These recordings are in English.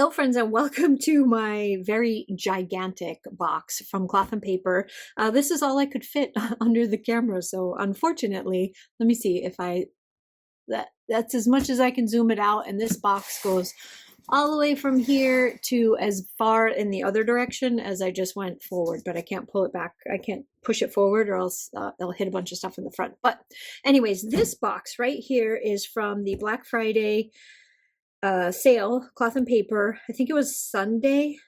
Hello friends and welcome to my very gigantic box from Cloth and Paper. This is all I could fit under the camera, so unfortunately, let me see if that's as much as I can zoom it out, and this box goes all the way from here to as far in the other direction as I just went forward, but I can't pull it back. I can't push it forward or else it'll hit a bunch of stuff in the front. But anyways, this box right here is from the Black Friday sale, Cloth and Paper. I think it was Sunday.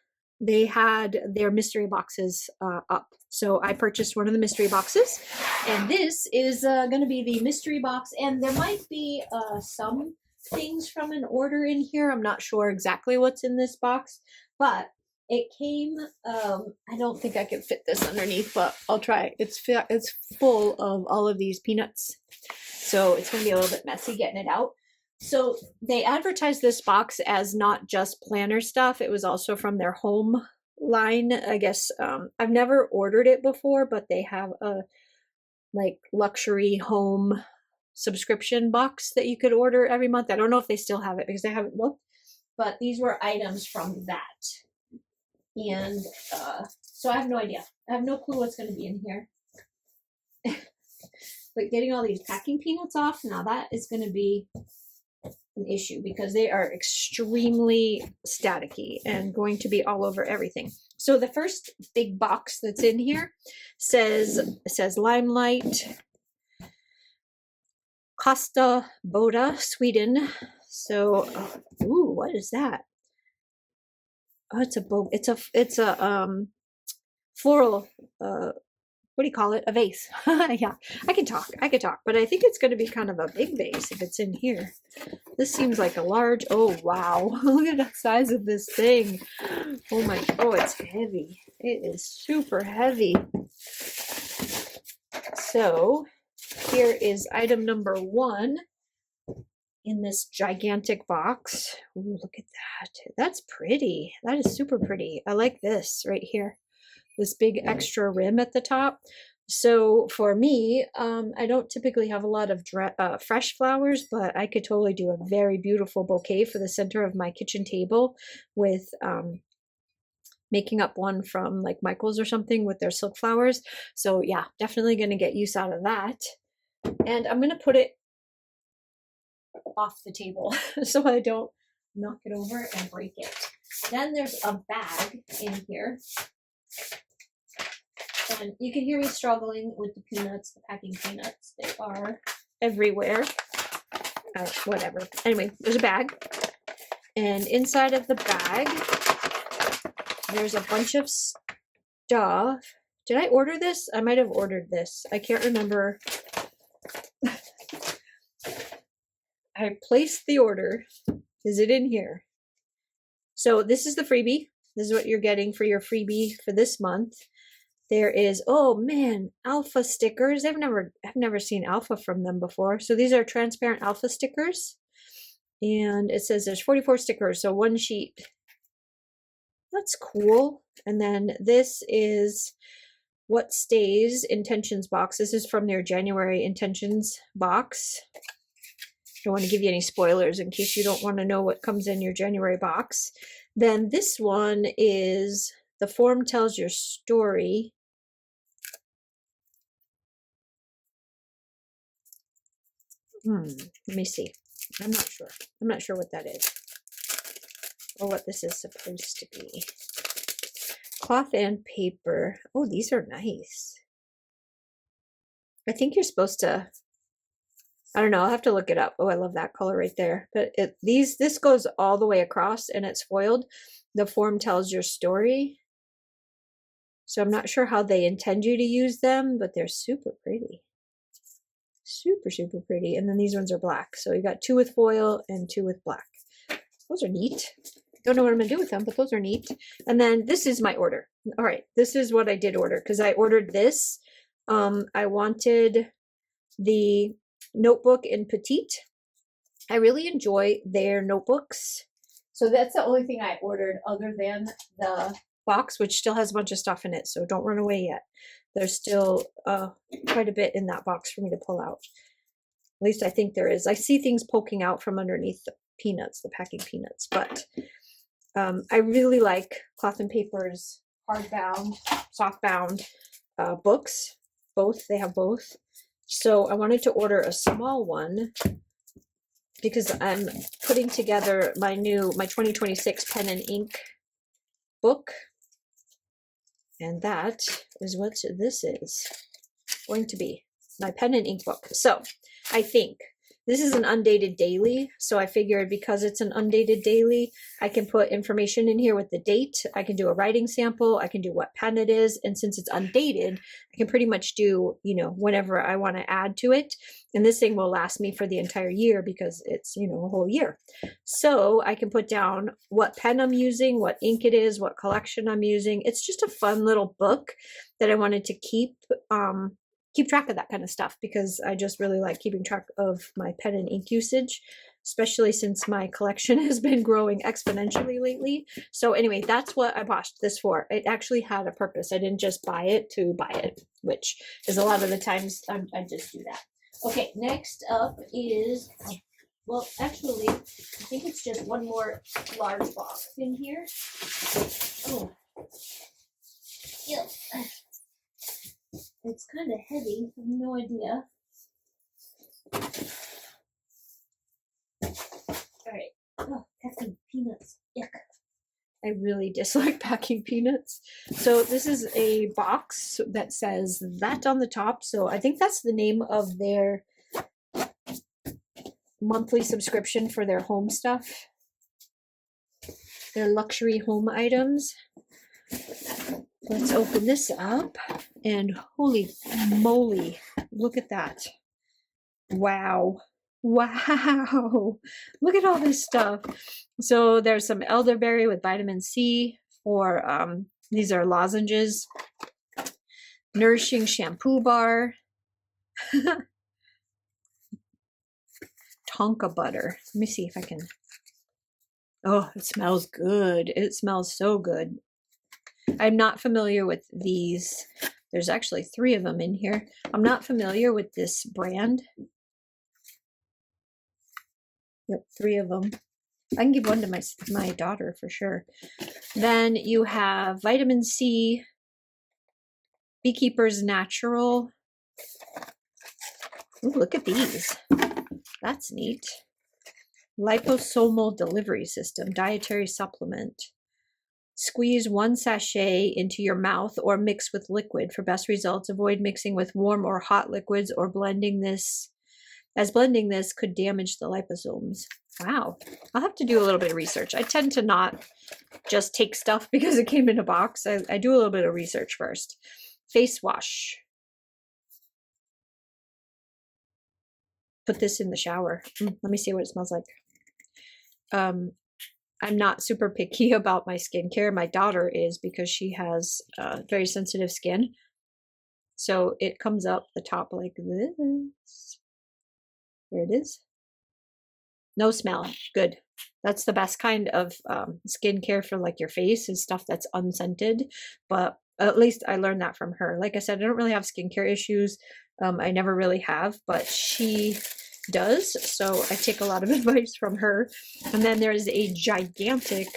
They had their mystery boxes up. So I purchased one of the mystery boxes, and this is going to be the mystery box, and there might be some things from an order in here. I'm not sure exactly what's in this box, but it came, I don't think I can fit this underneath, but I'll try. It's full of all of these peanuts, so it's going to be a little bit messy getting it out. So they advertised this box as not just planner stuff. It was also from their home line, I guess. I've never ordered it before, but they have a like luxury home subscription box that you could order every month. I don't know if they still have it because I haven't looked, but these were items from that. And so I have no idea. I have no clue what's going to be in here. But getting all these packing peanuts off, now that is going to be an issue because they are extremely staticky and going to be all over everything. So the first big box that's in here says Limelight, Costa Boda, Sweden. So ooh, what is that? Oh, it's a floral what do you call it? A vase. Yeah, I can talk, but I think it's going to be kind of a big vase if it's in here. This seems like a large, oh wow, look at the size of this thing. Oh my, oh, it's heavy. It is super heavy. So here is item number 1 in this gigantic box. Ooh, look at that. That's pretty. That is super pretty. I like this right here. This big extra rim at the top. So for me, I don't typically have a lot of fresh flowers, but I could totally do a very beautiful bouquet for the center of my kitchen table with making up one from like Michael's or something with their silk flowers. So yeah, definitely going to get use out of that. And I'm going to put it off the table so I don't knock it over and break it. Then there's a bag in here. And you can hear me struggling with the peanuts, the packing peanuts. They are everywhere. Whatever. Anyway, there's a bag. And inside of the bag, there's a bunch of stuff. Did I order this? I might have ordered this. I can't remember. I placed the order. Is it in here? So this is the freebie. This is what you're getting for your freebie for this month. There is, oh man, alpha stickers. I've never seen alpha from them before. So these are transparent alpha stickers. And it says there's 44 stickers, so 1 sheet. That's cool. And then this is What Stays Intentions box. This is from their January Intentions box. Don't want to give you any spoilers in case you don't want to know what comes in your January box. Then this one is The Form Tells Your Story. Let me see. I'm not sure. I'm not sure what that is or what this is supposed to be. Cloth and Paper. Oh, these are nice. I think you're supposed to, I don't know, I'll have to look it up. Oh, I love that color right there. But this goes all the way across and it's foiled. The Form Tells Your Story. So I'm not sure how they intend you to use them, but they're super pretty. Super, super pretty. And then these ones are black. So you got 2 with foil and 2 with black. Those are neat. Don't know what I'm going to do with them, but those are neat. And then this is my order. All right, this is what I did order because I ordered this. I wanted the notebook in petite. I really enjoy their notebooks. So that's the only thing I ordered other than the box, which still has a bunch of stuff in it. So don't run away yet. There's still quite a bit in that box for me to pull out. At least I think there is. I see things poking out from underneath the peanuts, the packing peanuts. But I really like Cloth and Paper's hardbound, softbound books. Both, they have both. So I wanted to order a small one because I'm putting together my 2026 pen and ink book. And that is what this is going to be, my pen and ink book. So I think this is an undated daily, so I figured because it's an undated daily, I can put information in here with the date. I can do a writing sample. I can do what pen it is. And since it's undated, I can pretty much do, you know, whenever I want to add to it. And this thing will last me for the entire year because it's, you know, a whole year. So I can put down what pen I'm using, what ink it is, what collection I'm using. It's just a fun little book that I wanted to keep track of that kind of stuff because I just really like keeping track of my pen and ink usage, especially since my collection has been growing exponentially lately. So anyway, that's what I bought this for. It actually had a purpose. I didn't just buy it to buy it, which is a lot of the times I just do that. Okay, next up is, well, actually, I think it's just one more large box in here. Oh, yeah. It's kind of heavy. I have no idea. All right. Oh, packing peanuts. Yuck. I really dislike packing peanuts. So this is a box that says that on the top. So I think that's the name of their monthly subscription for their home stuff. Their luxury home items. Let's open this up, and holy moly, look at that. Wow. Wow. Look at all this stuff. So there's some elderberry with vitamin C for, these are lozenges. Nourishing shampoo bar. Tonka butter. Let me see if I can. Oh, it smells good. It smells so good. I'm not familiar with these. There's actually 3 of them in here. I'm not familiar with this brand. Yep, 3 of them. I can give one to my daughter for sure. Then you have vitamin C, Beekeeper's Natural. Ooh, look at these. That's neat. Liposomal delivery system, dietary supplement. Squeeze 1 sachet into your mouth or mix with liquid for best results. Avoid mixing with warm or hot liquids or blending this, as blending this could damage the liposomes. Wow. I'll have to do a little bit of research. I tend to not just take stuff because it came in a box. I do a little bit of research first. Face wash. Put this in the shower. Let me see what it smells like. I'm not super picky about my skincare. My daughter is because she has very sensitive skin. So it comes up the top like this. There it is. No smell. Good. That's the best kind of skincare for like your face is stuff that's unscented. But at least I learned that from her. Like I said, I don't really have skincare issues. I never really have, but she does. So I take a lot of advice from her. And then there is a gigantic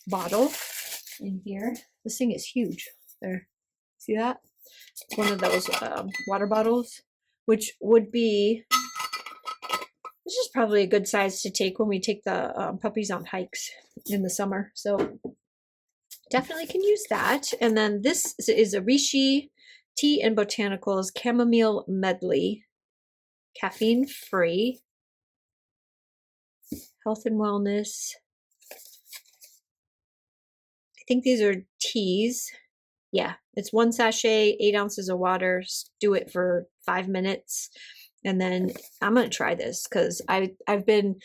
bottle in here. This thing is huge. There. See that? It's one of those water bottles, which would be, this is probably a good size to take when we take the puppies on hikes in the summer. So definitely can use that. And then this is a Rishi Tea and Botanicals Chamomile Medley. Caffeine free. Health and wellness. I think these are teas. Yeah, it's 1 sachet, 8 ounces of water. Do it for 5 minutes. And then I'm going to try this because I've been,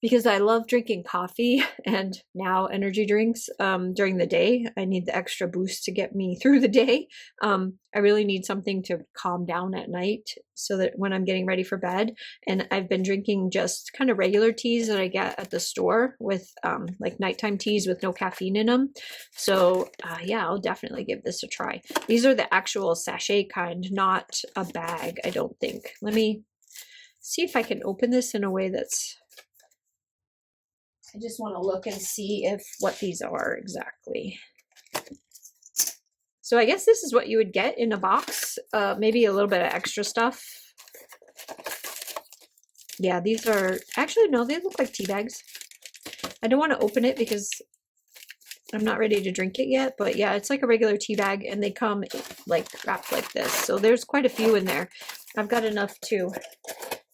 because I love drinking coffee and now energy drinks during the day. I need the extra boost to get me through the day. I really need something to calm down at night so that when I'm getting ready for bed. And I've been drinking just kind of regular teas that I get at the store with like nighttime teas with no caffeine in them. So yeah, I'll definitely give this a try. These are the actual sachet kind, not a bag, I don't think. Let me see if I can open this in a way that's I just want to look and see if what these are exactly. So I guess this is what you would get in a box. Maybe a little bit of extra stuff. Yeah, these are actually, no, they look like tea bags. I don't want to open it because I'm not ready to drink it yet, but yeah, it's like a regular tea bag and they come like wrapped like this. So there's quite a few in there. I've got enough to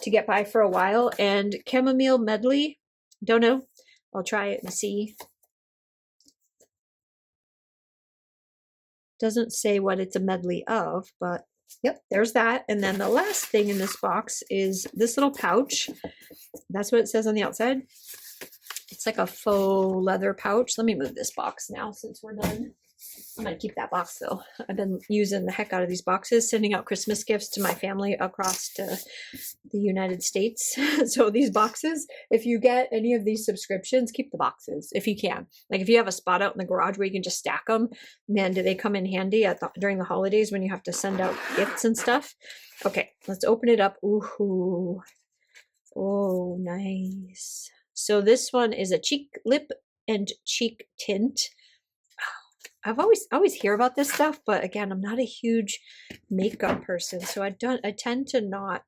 get by for a while. And chamomile medley, don't know. I'll try it and see. Doesn't say what it's a medley of, but yep, there's that. And then the last thing in this box is this little pouch. That's what it says on the outside. It's like a faux leather pouch. Let me move this box now since we're done. I'm going to keep that box though. I've been using the heck out of these boxes, sending out Christmas gifts to my family across to the United States. So these boxes, if you get any of these subscriptions, keep the boxes if you can. Like if you have a spot out in the garage where you can just stack them, man, do they come in handy during the holidays when you have to send out gifts and stuff. Okay, let's open it up. Ooh. Oh, nice. So this one is a cheek, lip, and cheek tint. I've always hear about this stuff, but again, I'm not a huge makeup person, so I tend to not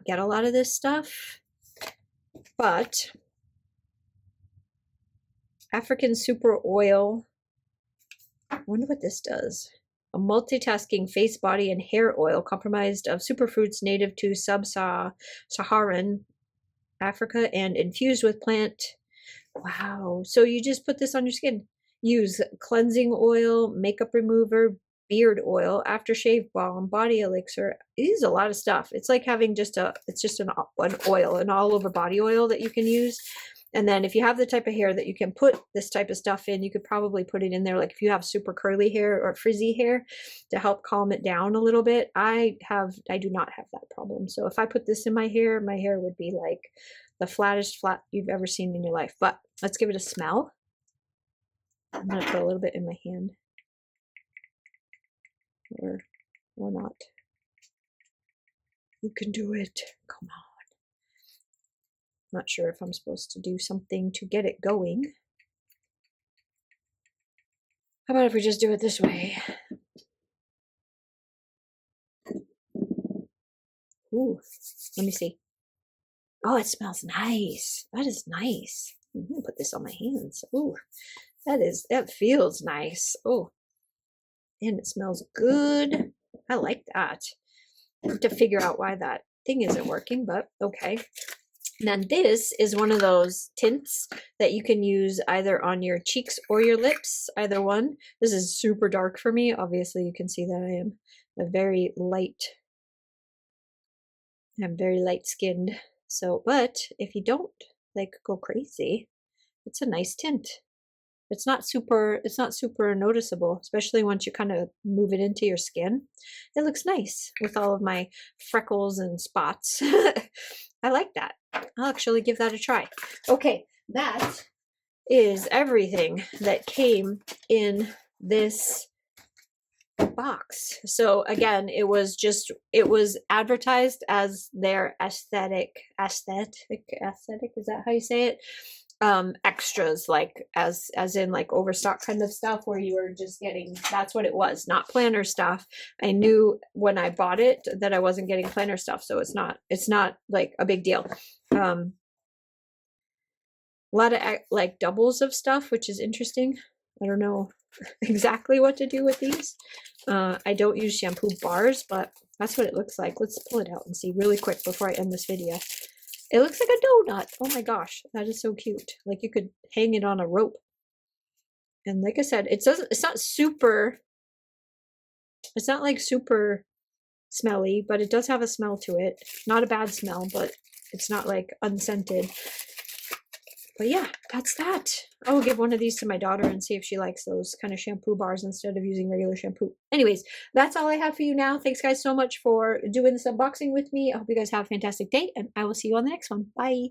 get a lot of this stuff. But African super oil. I wonder what this does. A multitasking face, body, and hair oil comprised of superfruits native to sub-Saharan Africa and infused with plant. Wow. So you just put this on your skin. Use cleansing oil, makeup remover, beard oil, aftershave balm, body elixir. It is a lot of stuff. It's like having just an oil, an all over body oil that you can use. And then if you have the type of hair that you can put this type of stuff in, you could probably put it in there. Like if you have super curly hair or frizzy hair to help calm it down a little bit. I do not have that problem. So if I put this in my hair would be like the flattest flat you've ever seen in your life. But let's give it a smell. I'm going to put a little bit in my hand. Or not. You can do it. Come on. Not sure if I'm supposed to do something to get it going. How about if we just do it this way? Ooh, let me see. Oh, it smells nice. That is nice. I'm gonna put this on my hands. Ooh, that feels nice. Oh, and it smells good. I like that. I have to figure out why that thing isn't working, but okay. And then this is one of those tints that you can use either on your cheeks or your lips, either one. This is super dark for me. Obviously, you can see that I am very light. I'm very light skinned. So, but if you don't like go crazy, it's a nice tint. It's not super noticeable, especially once you kind of move it into your skin. It looks nice with all of my freckles and spots. I like that. I'll actually give that a try. Okay, that is everything that came in this box. So again, it was advertised as their aesthetic, is that how you say it? Extras, like as in like overstock kind of stuff where you were just getting, that's what it was, not planner stuff. I knew when I bought it that I wasn't getting planner stuff, so it's not like a big deal. A lot of like doubles of stuff, which is interesting. I don't know exactly what to do with these. I don't use shampoo bars, but that's what it looks like. Let's pull it out and see really quick before I end this video. It looks like a donut. Oh my gosh, that is so cute. Like you could hang it on a rope. And like I said, it's not like super smelly, but it does have a smell to it. Not a bad smell, but it's not like unscented. But yeah, that's that. I will give one of these to my daughter and see if she likes those kind of shampoo bars instead of using regular shampoo. Anyways, that's all I have for you now. Thanks guys so much for doing this unboxing with me. I hope you guys have a fantastic day and I will see you on the next one. Bye.